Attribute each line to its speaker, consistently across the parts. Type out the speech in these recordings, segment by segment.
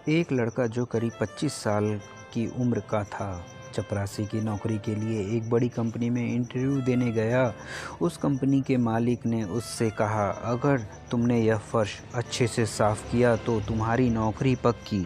Speaker 1: एक लड़का जो करीब 25 साल की उम्र का था, चपरासी की नौकरी के लिए एक बड़ी कंपनी में इंटरव्यू देने गया। उस कंपनी के मालिक ने उससे कहा, अगर तुमने यह फर्श अच्छे से साफ किया तो तुम्हारी नौकरी पक्की।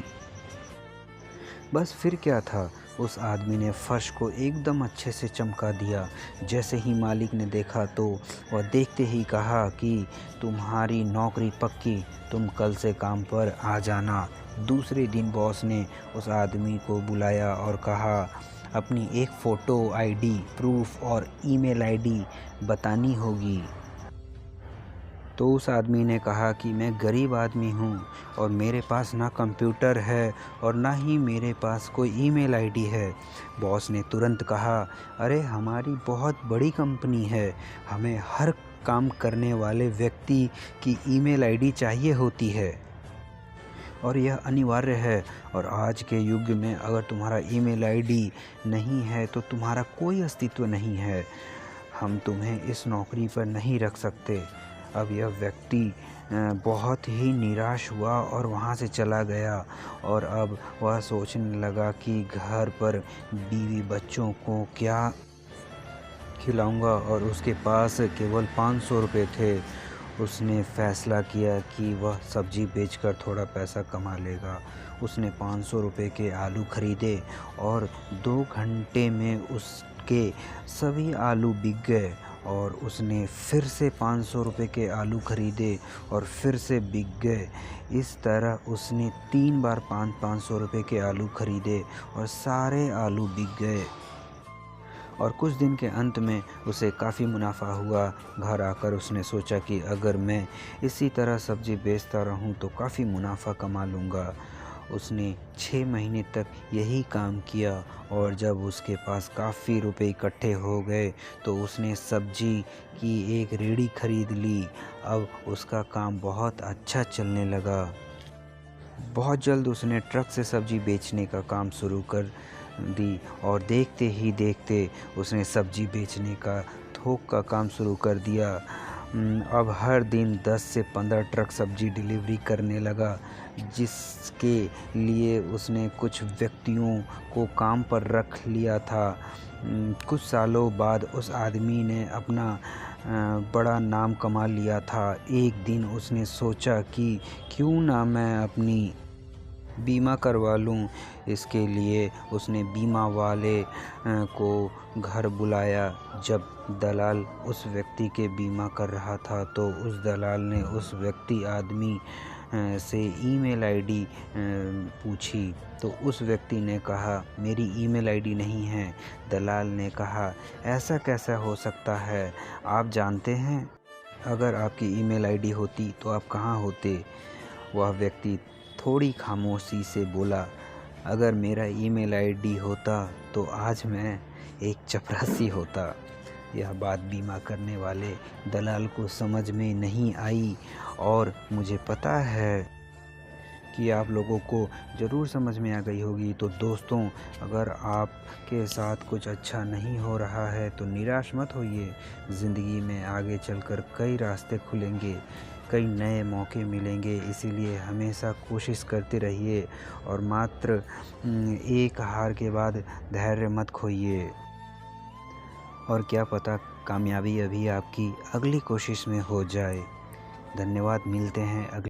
Speaker 1: बस फिर क्या था, उस आदमी ने फर्श को एकदम अच्छे से चमका दिया। जैसे ही मालिक ने देखा तो वह देखते ही कहा कि तुम्हारी नौकरी पक्की, तुम कल से काम पर आ जाना। दूसरे दिन बॉस ने उस आदमी को बुलाया और कहा, अपनी एक फ़ोटो आईडी प्रूफ और ईमेल आईडी बतानी होगी। तो उस आदमी ने कहा कि मैं गरीब आदमी हूँ और मेरे पास ना कंप्यूटर है और ना ही मेरे पास कोई ईमेल आईडी है। बॉस ने तुरंत कहा, अरे हमारी बहुत बड़ी कंपनी है, हमें हर काम करने वाले व्यक्ति की ईमेल आईडी चाहिए होती है और यह अनिवार्य है। और आज के युग में अगर तुम्हारा ईमेल आईडी नहीं है तो तुम्हारा कोई अस्तित्व नहीं है। हम तुम्हें इस नौकरी पर नहीं रख सकते। अब यह व्यक्ति बहुत ही निराश हुआ और वहाँ से चला गया और अब वह सोचने लगा कि घर पर बीवी बच्चों को क्या खिलाऊंगा और उसके पास केवल 500 रुपये थे। उसने फैसला किया कि वह सब्ज़ी बेचकर थोड़ा पैसा कमा लेगा। उसने 500 रुपये के आलू खरीदे और 2 घंटे में उसके सभी आलू बिक गए और उसने फिर से 500 रुपये के आलू खरीदे और फिर से बिक गए। इस तरह उसने 3 बार 500 रुपये के आलू खरीदे और सारे आलू बिक गए और कुछ दिन के अंत में उसे काफ़ी मुनाफा हुआ। घर आकर उसने सोचा कि अगर मैं इसी तरह सब्ज़ी बेचता रहूं तो काफ़ी मुनाफा कमा लूँगा। उसने 6 महीने तक यही काम किया और जब उसके पास काफ़ी रुपए इकट्ठे हो गए तो उसने सब्ज़ी की एक रेहड़ी खरीद ली। अब उसका काम बहुत अच्छा चलने लगा। बहुत जल्द उसने ट्रक से सब्ज़ी बेचने का काम शुरू कर दी और देखते ही देखते उसने सब्ज़ी बेचने का थोक का काम शुरू कर दिया। अब हर दिन 10 से 15 ट्रक सब्ज़ी डिलीवरी करने लगा, जिसके लिए उसने कुछ व्यक्तियों को काम पर रख लिया था। कुछ सालों बाद उस आदमी ने अपना बड़ा नाम कमा लिया था। एक दिन उसने सोचा कि क्यों ना मैं अपनी बीमा करवा लूँ। इसके लिए उसने बीमा वाले को घर बुलाया। जब दलाल उस व्यक्ति के बीमा कर रहा था तो उस दलाल ने उस व्यक्ति आदमी से ईमेल आईडी पूछी तो उस व्यक्ति ने कहा, मेरी ईमेल आईडी नहीं है। दलाल ने कहा, ऐसा कैसा हो सकता है, आप जानते हैं, अगर आपकी ईमेल आईडी होती तो आप कहाँ होते। वह व्यक्ति थोड़ी खामोशी से बोला, अगर मेरा ईमेल आईडी होता तो आज मैं एक चपरासी होता। यह बात बीमा करने वाले दलाल को समझ में नहीं आई और मुझे पता है कि आप लोगों को ज़रूर समझ में आ गई होगी। तो दोस्तों, अगर आपके साथ कुछ अच्छा नहीं हो रहा है तो निराश मत होइए। ज़िंदगी में आगे चलकर कई रास्ते खुलेंगे, कई नए मौके मिलेंगे। इसीलिए हमेशा कोशिश करते रहिए और मात्र एक हार के बाद धैर्य मत खोइए। और क्या पता कामयाबी अभी आपकी अगली कोशिश में हो जाए। धन्यवाद, मिलते हैं अगली